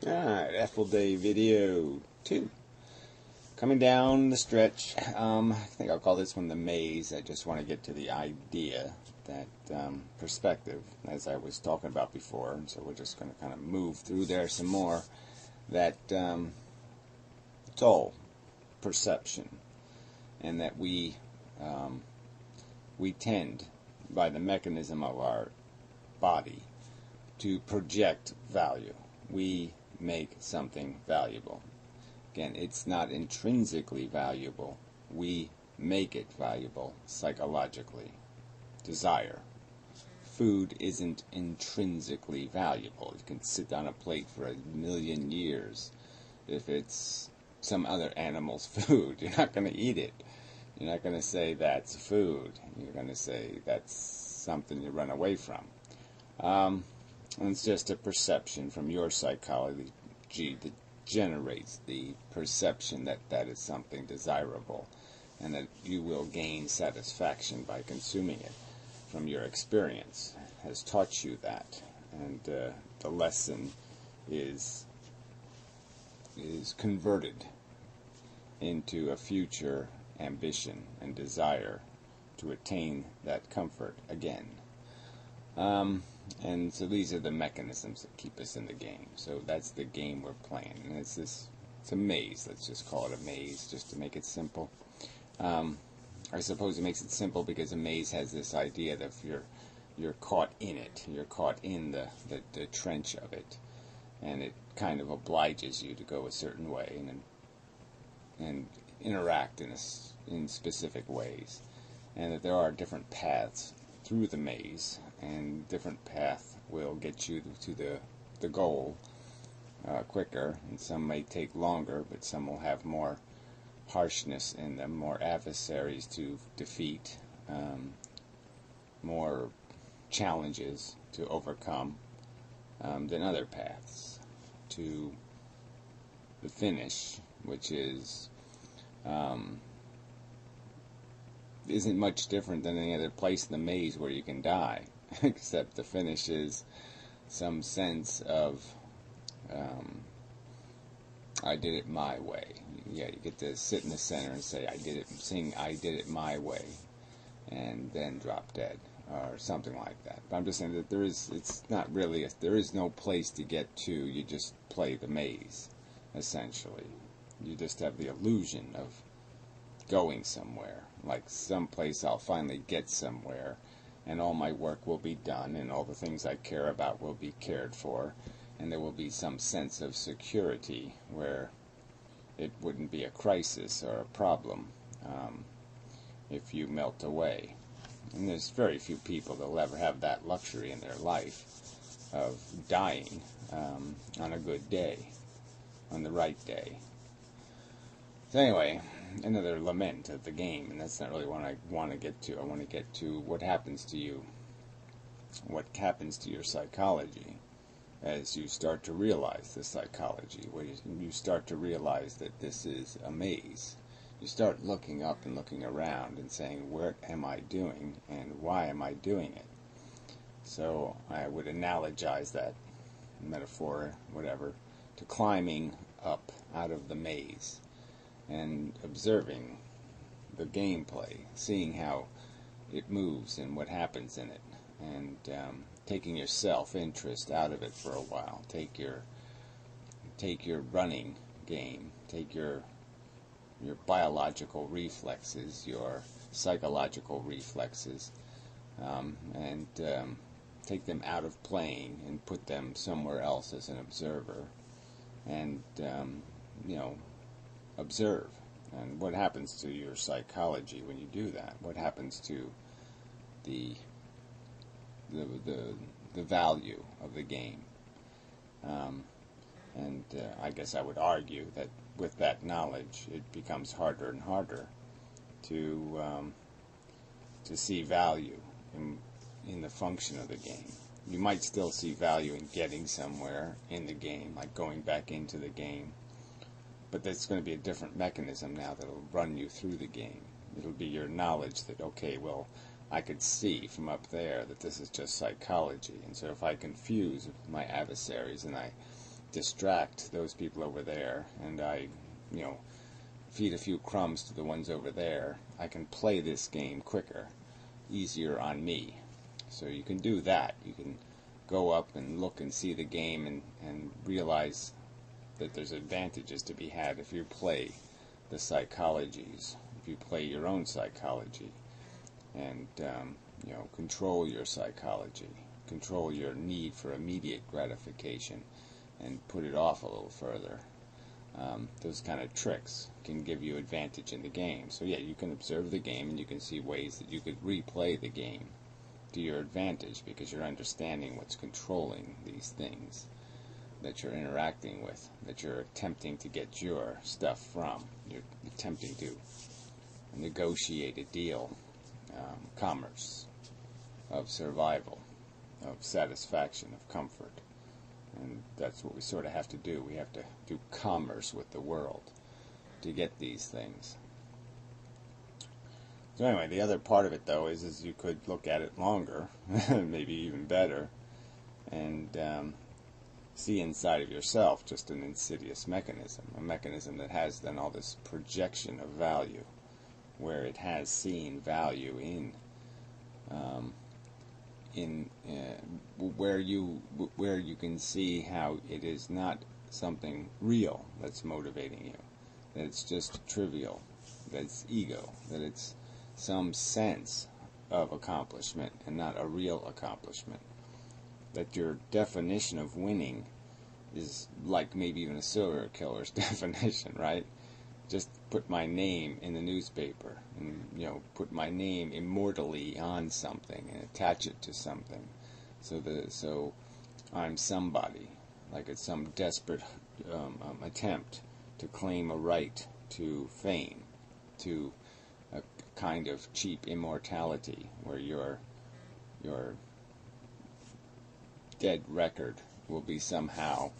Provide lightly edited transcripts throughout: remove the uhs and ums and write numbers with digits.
Alright, EfilDay video 2. Coming down the stretch. I think I'll call this one the maze. I just want to get to the idea, that perspective, as I was talking about before. And so we're just going to kind of move through there some more. That it's all perception. And that we tend, by the mechanism of our body, to project value. We make something valuable. Again, it's not intrinsically valuable. We make it valuable psychologically. Desire. Food isn't intrinsically valuable. You can sit on a plate for 1,000,000 years. If it's some other animal's food, you're not going to eat it. You're not going to say that's food. You're going to say that's something you run away from. And it's just a perception from your psychology that generates the perception that that is something desirable and that you will gain satisfaction by consuming it. From your experience has taught you that, and the lesson is converted into a future ambition and desire to attain that comfort again. And so these are the mechanisms that keep us in the game. So that's the game we're playing. And it's a maze. Let's just call it a maze, just to make it simple. I suppose it makes it simple because a maze has this idea that if you're caught in it, you're caught in the trench of it, and it kind of obliges you to go a certain way and interact in specific ways, and that there are different paths through the maze, and different path will get you to the goal quicker, and some may take longer, but some will have more harshness in them, more adversaries to defeat, more challenges to overcome than other paths to the finish, which isn't much different than any other place in the maze where you can die, except the finish is some sense of I did it my way. Yeah, you get to sit in the center and say, sing I did it my way, and then drop dead, or something like that. But I'm just saying that there is no place to get to. You just play the maze, essentially. You just have the illusion of going somewhere, like someplace I'll finally get somewhere, and all my work will be done, and all the things I care about will be cared for, and there will be some sense of security where it wouldn't be a crisis or a problem if you melt away. And there's very few people that will ever have that luxury in their life of dying on a good day, on the right day. So anyway, another lament of the game, and that's not really what I want to get to. I want to get to what happens to you, what happens to your psychology as you start to realize the psychology, where you start to realize that this is a maze. You start looking up and looking around and saying, what am I doing and why am I doing it? So I would analogize that metaphor, whatever, to climbing up out of the maze and observing the gameplay, seeing how it moves and what happens in it, and taking your self-interest out of it for a while. Take your running game, take your biological reflexes, your psychological reflexes, and take them out of playing and put them somewhere else as an observer, and observe. And what happens to your psychology when you do that? What happens to the value of the game? And I guess I would argue that with that knowledge, it becomes harder and harder to see value in the function of the game. You might still see value in getting somewhere in the game, like going back into the game, but that's going to be a different mechanism now that'll run you through the game. It'll be your knowledge that, okay, well, I could see from up there that this is just psychology, and so if I confuse my adversaries and I distract those people over there, and I, you know, feed a few crumbs to the ones over there, I can play this game quicker, easier on me. So you can do that. You can go up and look and see the game and realize that there's advantages to be had if you play the psychologies, if you play your own psychology, and you know, control your psychology, control your need for immediate gratification, and put it off a little further. Those kind of tricks can give you advantage in the game. So yeah, you can observe the game and you can see ways that you could replay the game to your advantage, because you're understanding what's controlling these things that you're interacting with, that you're attempting to get your stuff from. You're attempting to negotiate a deal, commerce, of survival, of satisfaction, of comfort. And that's what we sort of have to do. We have to do commerce with the world to get these things. So anyway, the other part of it, though, is you could look at it longer, maybe even better, and see inside of yourself just an insidious mechanism, a mechanism that has then all this projection of value, where it has seen value in where you can see how it is not something real that's motivating you, that it's just trivial, that it's ego, that it's some sense of accomplishment and not a real accomplishment, that your definition of winning is like maybe even a serial killer's definition, right? Just put my name in the newspaper, and you know, put my name immortally on something and attach it to something, so I'm somebody, like it's some desperate attempt to claim a right to fame, to a kind of cheap immortality where your dead record will be somehow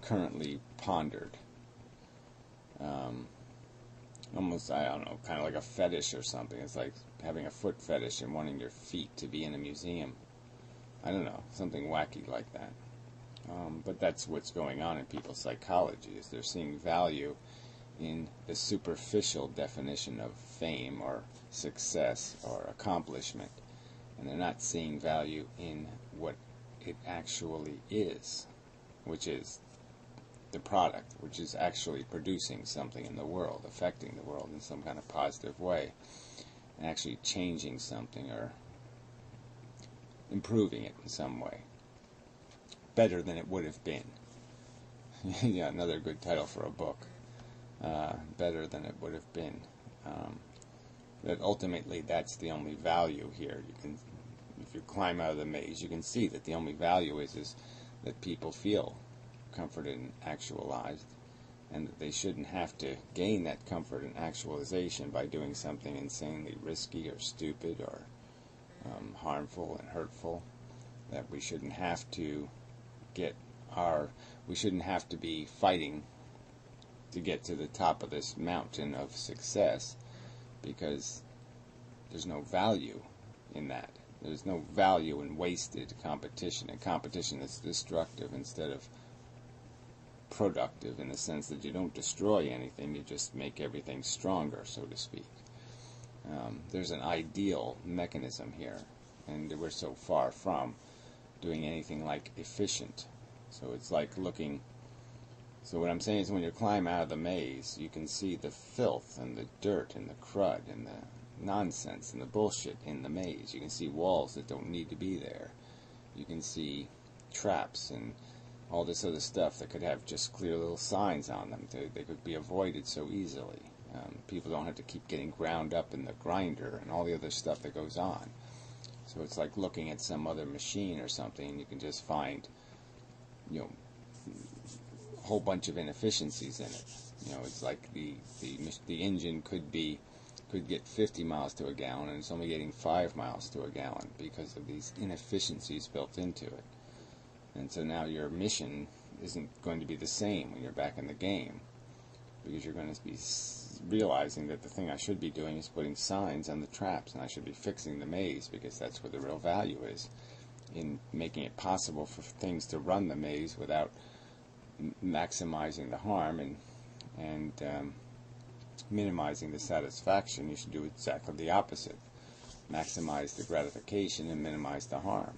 currently pondered. Almost, I don't know, kind of like a fetish or something. It's like having a foot fetish and wanting your feet to be in a museum. I don't know, something wacky like that. But that's what's going on in people's psychology, is they're seeing value in the superficial definition of fame or success or accomplishment, and they're not seeing value in what it actually is, which is the product, which is actually producing something in the world, affecting the world in some kind of positive way, and actually changing something or improving it in some way, better than it would have been. Yeah, another good title for a book. Better than it would have been. That ultimately, that's the only value here. You can, if you climb out of the maze, you can see that the only value is that people feel comforted and actualized, and that they shouldn't have to gain that comfort and actualization by doing something insanely risky or stupid or harmful and hurtful. That we shouldn't have to we shouldn't have to be fighting to get to the top of this mountain of success, because there's no value in that. There's no value in wasted competition, and competition is destructive instead of productive, in the sense that you don't destroy anything, you just make everything stronger, so to speak. There's an ideal mechanism here, and we're so far from doing anything like efficient. So it's like looking. So what I'm saying is, when you climb out of the maze, you can see the filth and the dirt and the crud and the nonsense and the bullshit in the maze. You can see walls that don't need to be there. You can see traps and all this other stuff that could have just clear little signs on them. They could be avoided so easily. People don't have to keep getting ground up in the grinder and all the other stuff that goes on. So it's like looking at some other machine or something, and you can just find, you know, a whole bunch of inefficiencies in it. You know, it's like the engine could get 50 miles to a gallon, and it's only getting 5 miles to a gallon because of these inefficiencies built into it. And so now your mission isn't going to be the same when you're back in the game, because you're going to be realizing that the thing I should be doing is putting signs on the traps, and I should be fixing the maze, because that's where the real value is, in making it possible for things to run the maze without maximizing the harm and minimizing the satisfaction. You should do exactly the opposite. Maximize the gratification and minimize the harm.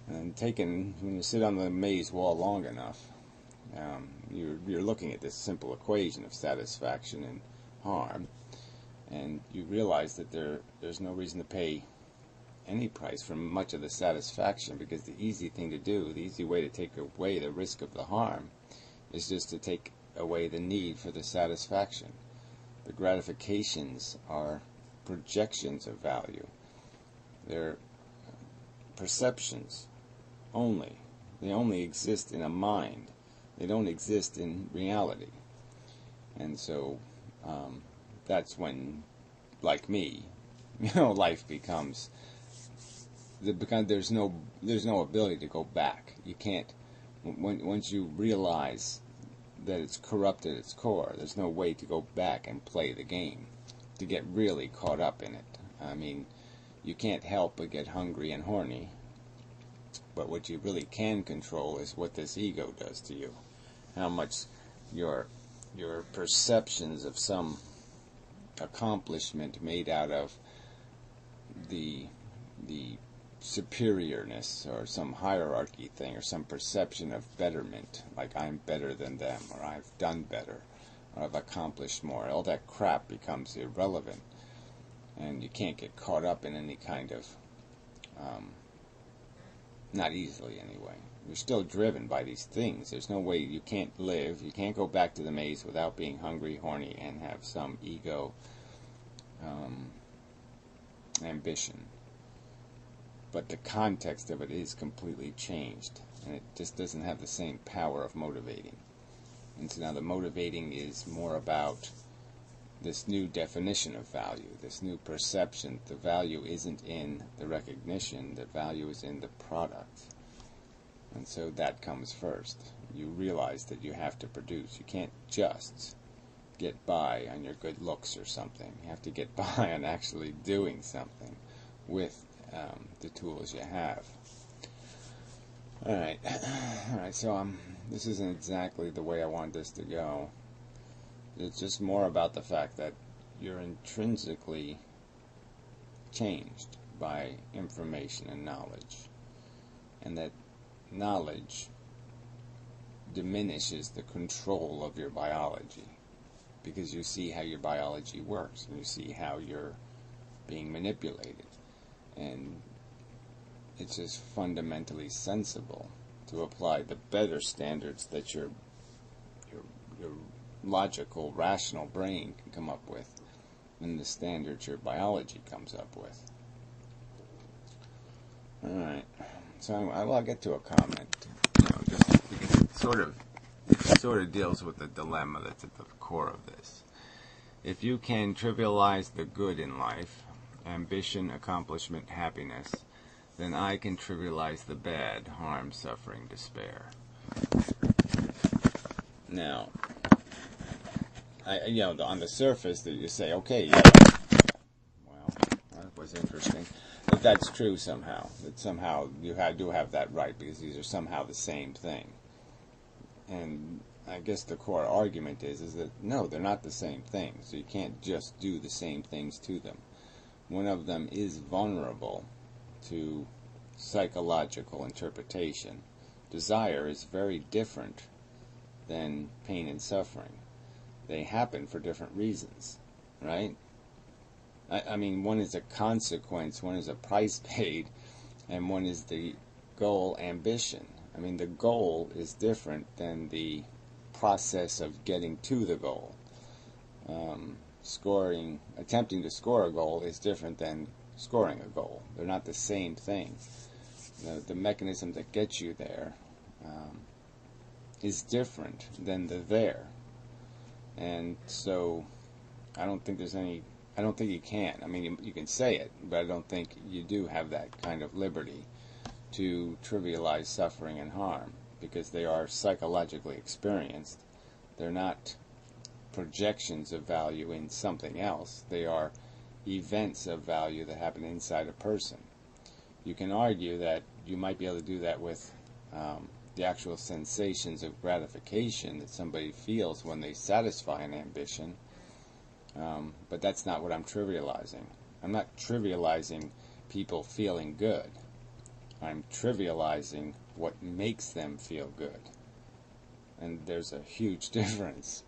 And when you sit on the maze wall long enough, you're looking at this simple equation of satisfaction and harm, and you realize that there's no reason to pay any price for much of the satisfaction, because the easy thing to do, the easy way to take away the risk of the harm, is just to take away the need for the satisfaction. The gratifications are projections of value. They're perceptions only. They only exist in a mind. They don't exist in reality. And so that's when, like me, life becomes, there's no ability to go back. You can't, once you realize that it's corrupt at its core, there's no way to go back and play the game, to get really caught up in it. I mean, you can't help but get hungry and horny, but what you really can control is what this ego does to you. How much your perceptions of some accomplishment made out of the superiorness or some hierarchy thing or some perception of betterment, like I'm better than them, or I've done better, or I've accomplished more. All that crap becomes irrelevant, and you can't get caught up in any kind of, not easily anyway. You're still driven by these things. There's no way, you can't go back to the maze without being hungry, horny, and have some ego ambition. But the context of it is completely changed, and it just doesn't have the same power of motivating. And so now the motivating is more about this new definition of value, this new perception. The value isn't in the recognition, the value is in the product. And so that comes first. You realize that you have to produce. You can't just get by on your good looks or something. You have to get by on actually doing something with the tools you have. Alright, so this isn't exactly the way I want this to go. It's just more about the fact that you're intrinsically changed by information and knowledge, and that knowledge diminishes the control of your biology, because you see how your biology works, and you see how you're being manipulated. And it's just fundamentally sensible to apply the better standards that your logical, rational brain can come up with than the standards your biology comes up with. Alright, so I'll get to a comment, just because it sort of deals with the dilemma that's at the core of this. If you can trivialize the good in life, ambition, accomplishment, happiness, then I can trivialize the bad, harm, suffering, despair. Now, on the surface, that you say, okay, well, that was interesting. But that's true somehow. That somehow you do have that right, because these are somehow the same thing. And I guess the core argument is that no, they're not the same thing. So you can't just do the same things to them. One of them is vulnerable to psychological interpretation. Desire is very different than pain and suffering. They happen for different reasons, right? I mean, one is a consequence, one is a price paid, and one is the goal, ambition. I mean, the goal is different than the process of getting to the goal. Attempting to score a goal is different than scoring a goal. They're not the same thing. The mechanism that gets you there is different than the there. And so I don't think you can. I mean, you can say it, but I don't think you do have that kind of liberty to trivialize suffering and harm, because they are psychologically experienced. They're not projections of value in something else. They are events of value that happen inside a person. You can argue that you might be able to do that with the actual sensations of gratification that somebody feels when they satisfy an ambition, but that's not what I'm trivializing. I'm not trivializing people feeling good. I'm trivializing what makes them feel good. And there's a huge difference.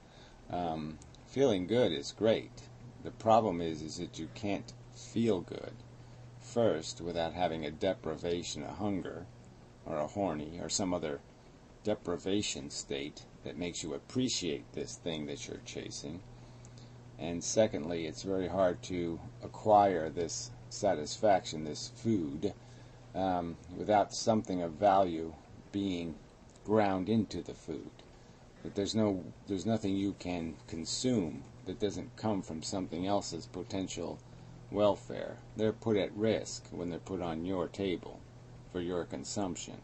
Feeling good is great. The problem is that you can't feel good first without having a deprivation, a hunger, or a horny, or some other deprivation state that makes you appreciate this thing that you're chasing. And secondly, it's very hard to acquire this satisfaction, this food, without something of value being ground into the food. That there's nothing you can consume that doesn't come from something else's potential welfare. They're put at risk when they're put on your table for your consumption.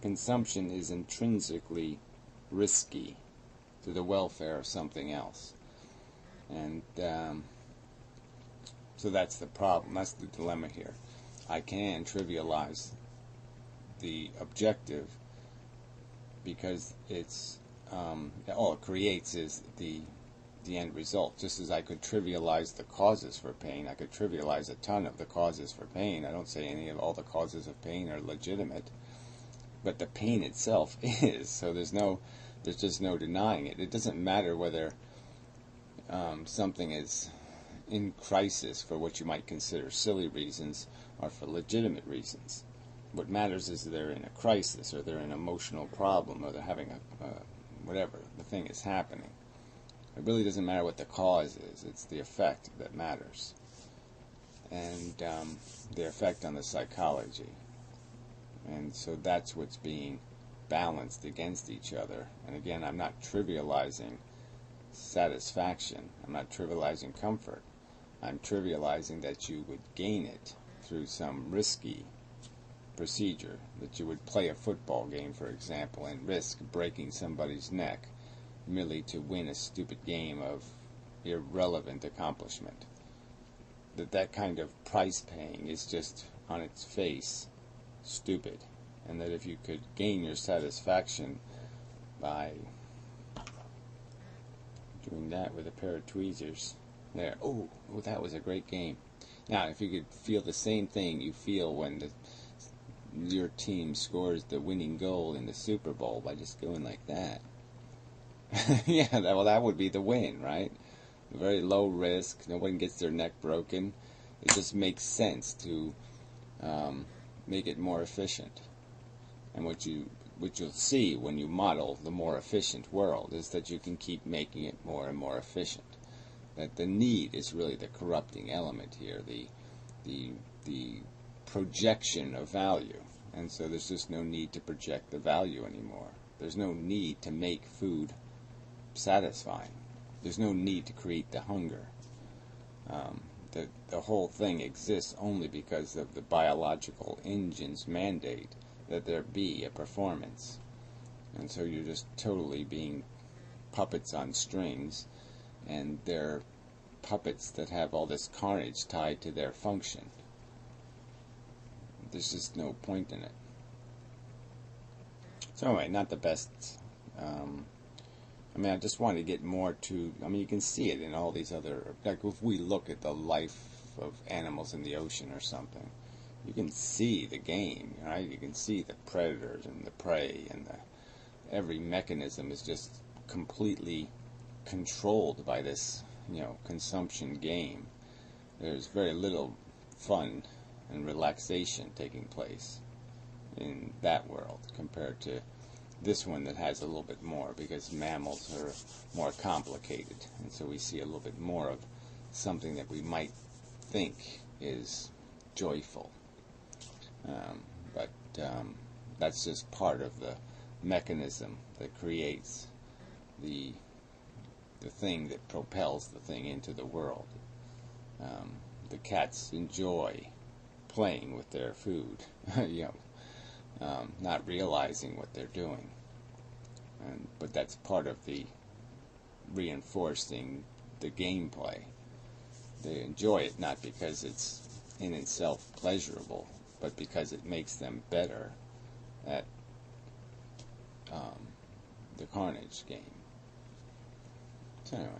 Consumption is intrinsically risky to the welfare of something else. And so that's the problem. That's the dilemma here. I can trivialize the objective because it's all it creates is the end result. Just as I could trivialize the causes for pain, I could trivialize a ton of the causes for pain. I don't say any of all the causes of pain are legitimate, but the pain itself is. So there's just no denying it. It doesn't matter whether something is in crisis for what you might consider silly reasons or for legitimate reasons. What matters is they're in a crisis, or they're in an emotional problem, or they're having a whatever the thing is happening. It really doesn't matter what the cause is. It's the effect that matters, and the effect on the psychology. And so that's what's being balanced against each other. And again, I'm not trivializing satisfaction. I'm not trivializing comfort. I'm trivializing that you would gain it through some risky procedure, that you would play a football game, for example, and risk breaking somebody's neck merely to win a stupid game of irrelevant accomplishment. That kind of price paying is just on its face stupid, and that if you could gain your satisfaction by doing that with a pair of tweezers there, oh, that was a great game. Now if you could feel the same thing you feel when your team scores the winning goal in the Super Bowl by just going like that, yeah, that would be the win, right? Very low risk, no one gets their neck broken. It just makes sense to make it more efficient. And what you'll see when you model the more efficient world is that you can keep making it more and more efficient. That the need is really the corrupting element here, the projection of value. And so there's just no need to project the value anymore. There's no need to make food satisfying. There's no need to create the hunger. The whole thing exists only because of the biological engine's mandate that there be a performance. And so you're just totally being puppets on strings, and they're puppets that have all this carnage tied to their function. There's just no point in it. So anyway, not the best. I just want to get more to, you can see it in all these other, like if we look at the life of animals in the ocean or something, you can see the game, right? You can see the predators and the prey, and every mechanism is just completely controlled by this, consumption game. There's very little fun and relaxation taking place in that world compared to this one that has a little bit more, because mammals are more complicated, and so we see a little bit more of something that we might think is joyful. But that's just part of the mechanism that creates the thing that propels the thing into the world. The cats enjoy playing with their food, not realizing what they're doing. But that's part of the reinforcing the gameplay. They enjoy it not because it's in itself pleasurable, but because it makes them better at the Carnage game. So anyway,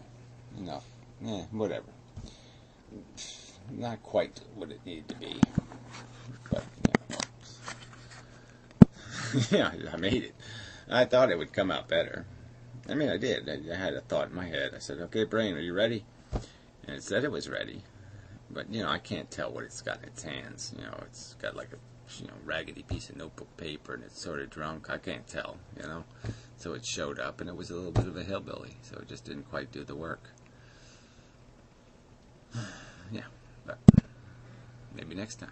enough. Whatever. Not quite what it needed to be, but yeah, I made it. I thought it would come out better. I mean, I did. I had a thought in my head. I said, "Okay, brain, are you ready?" And it said it was ready, but I can't tell what it's got in its hands. It's got like a raggedy piece of notebook paper, and it's sort of drunk. I can't tell. So it showed up, and it was a little bit of a hillbilly, so it just didn't quite do the work. Yeah, but maybe next time.